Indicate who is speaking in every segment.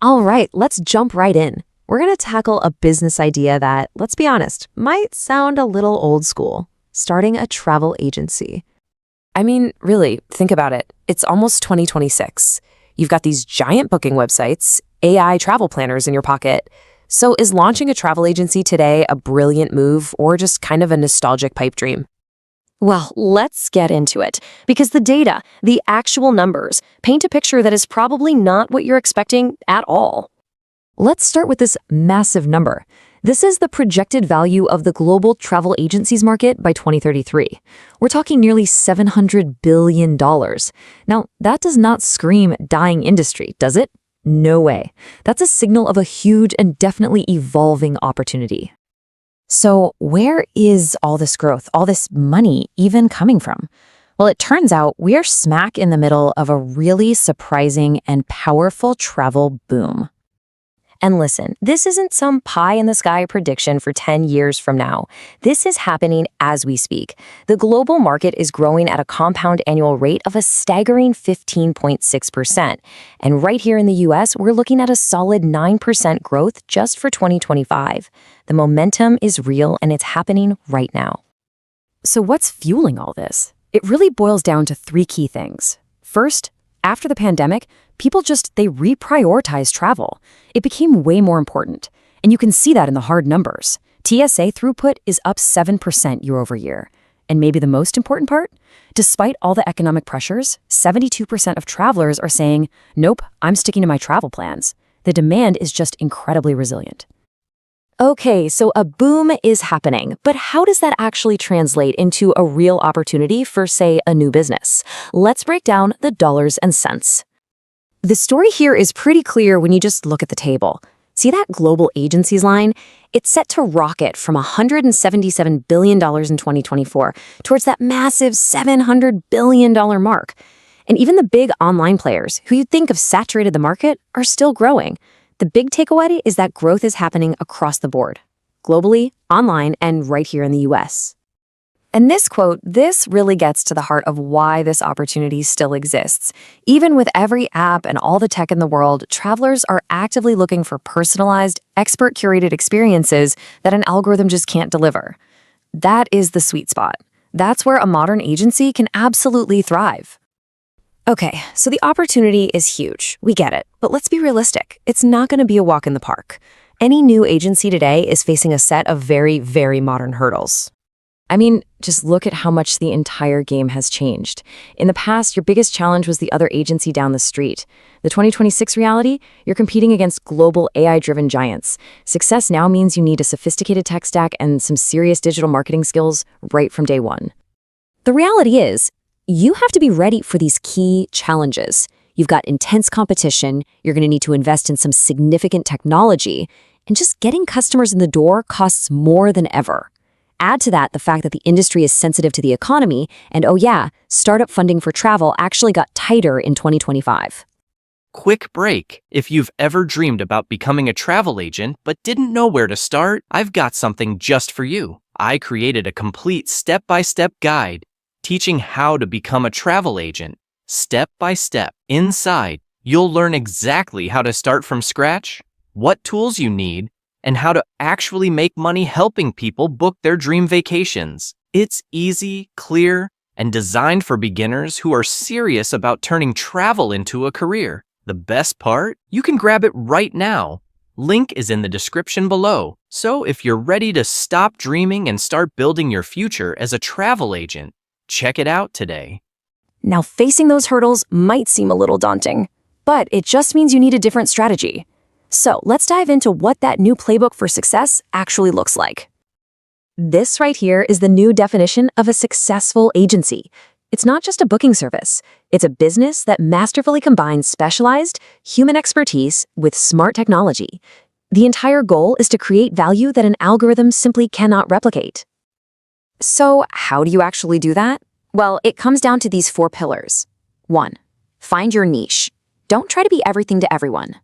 Speaker 1: All right, let's jump right in. We're going to tackle a business idea that, let's be honest, might sound a little old school: starting a travel agency.
Speaker 2: I mean, really, think about it. It's almost 2026. You've got these giant booking websites, AI travel planners in your pocket. So is launching a travel agency today a brilliant move or just kind of a nostalgic pipe dream?
Speaker 3: Well, let's get into it, because the data, the actual numbers, paint a picture that is probably not what you're expecting at all.
Speaker 1: Let's start with this massive number. This is the projected value of the global travel agencies market by 2033. We're talking nearly $700 billion. Now, that does not scream dying industry, does it? No way. That's a signal of a huge and definitely evolving opportunity.
Speaker 4: So where is all this growth, all this money even coming from? Well, it turns out we're smack in the middle of a really surprising and powerful travel boom.
Speaker 3: And listen, this isn't some pie-in-the-sky prediction for 10 years from now. This is happening as we speak. The global market is growing at a compound annual rate of a staggering 15.6%. And right here in the US, we're looking at a solid 9% growth just for 2025. The momentum is real and it's happening right now.
Speaker 2: So what's fueling all this? It really boils down to three key things. First, after the pandemic, they reprioritized travel. It became way more important. And you can see that in the hard numbers. TSA throughput is up 7% year over year. And maybe the most important part? Despite all the economic pressures, 72% of travelers are saying, nope, I'm sticking to my travel plans. The demand is just incredibly resilient.
Speaker 1: Okay, so a boom is happening, but how does that actually translate into a real opportunity for, say, a new business? Let's break down the dollars and cents. The story here is pretty clear when you just look at the table. See that global agencies line? It's set to rocket from $177 billion in 2024 towards that massive $700 billion mark. And even the big online players, who you'd think have saturated the market, are still growing. The big takeaway is that growth is happening across the board, globally, online, and right here in the US. And this really gets to the heart of why this opportunity still exists. Even with every app and all the tech in the world, travelers are actively looking for personalized, expert-curated experiences that an algorithm just can't deliver. That is the sweet spot. That's where a modern agency can absolutely thrive. Okay, so the opportunity is huge. We get it. But let's be realistic. It's not going to be a walk in the park. Any new agency today is facing a set of very, very modern hurdles. I mean, just look at how much the entire game has changed. In the past, your biggest challenge was the other agency down the street. The 2026 reality, you're competing against global AI-driven giants. Success now means you need a sophisticated tech stack and some serious digital marketing skills right from day one. The reality is, you have to be ready for these key challenges. You've got intense competition, you're going to need to invest in some significant technology, and just getting customers in the door costs more than ever. Add to that the fact that the industry is sensitive to the economy, and oh yeah, startup funding for travel actually got tighter in 2025.
Speaker 5: Quick break. If you've ever dreamed about becoming a travel agent but didn't know where to start, I've got something just for you. I created a complete step-by-step guide teaching how to become a travel agent, step by step. Inside, you'll learn exactly how to start from scratch, what tools you need, and how to actually make money helping people book their dream vacations. It's easy, clear, and designed for beginners who are serious about turning travel into a career. The best part? You can grab it right now. Link is in the description below. So if you're ready to stop dreaming and start building your future as a travel agent, check it out today.
Speaker 3: Now, facing those hurdles might seem a little daunting, but it just means you need a different strategy. So let's dive into what that new playbook for success actually looks like. This right here is the new definition of a successful agency. It's not just a booking service. It's a business that masterfully combines specialized human expertise with smart technology. The entire goal is to create value that an algorithm simply cannot replicate. So how do you actually do that? Well, it comes down to these 4 pillars. 1. Find your niche. Don't try to be everything to everyone.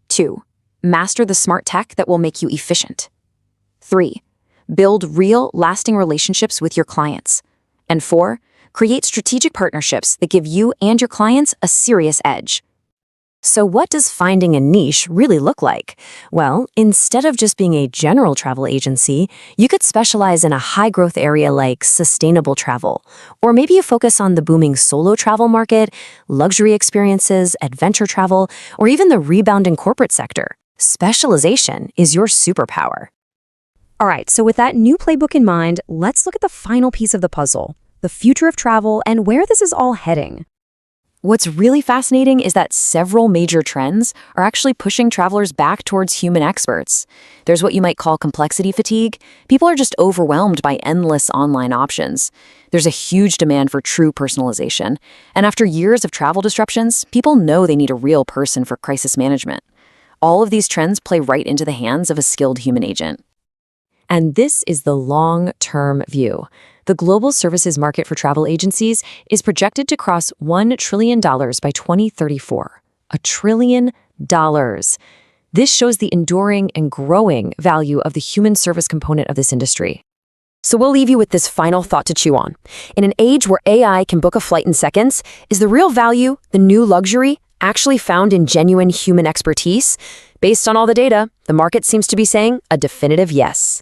Speaker 3: 2. Master the smart tech that will make you efficient. 3. Build real, lasting relationships with your clients. And 4. Create strategic partnerships that give you and your clients a serious edge.
Speaker 1: So what does finding a niche really look like? Well, instead of just being a general travel agency, you could specialize in a high-growth area like sustainable travel. Or maybe you focus on the booming solo travel market, luxury experiences, adventure travel, or even the rebounding corporate sector. Specialization is your superpower.
Speaker 2: All right, so with that new playbook in mind, let's look at the final piece of the puzzle, the future of travel and where this is all heading.
Speaker 1: What's really fascinating is that several major trends are actually pushing travelers back towards human experts. There's what you might call complexity fatigue. People are just overwhelmed by endless online options. There's a huge demand for true personalization. And after years of travel disruptions, people know they need a real person for crisis management. All of these trends play right into the hands of a skilled human agent. And this is the long-term view. The global services market for travel agencies is projected to cross $1 trillion by 2034. $1 trillion. This shows the enduring and growing value of the human service component of this industry.
Speaker 2: So we'll leave you with this final thought to chew on. In an age where AI can book a flight in seconds, is the real value, the new luxury, actually found in genuine human expertise? Based on all the data, the market seems to be saying a definitive yes.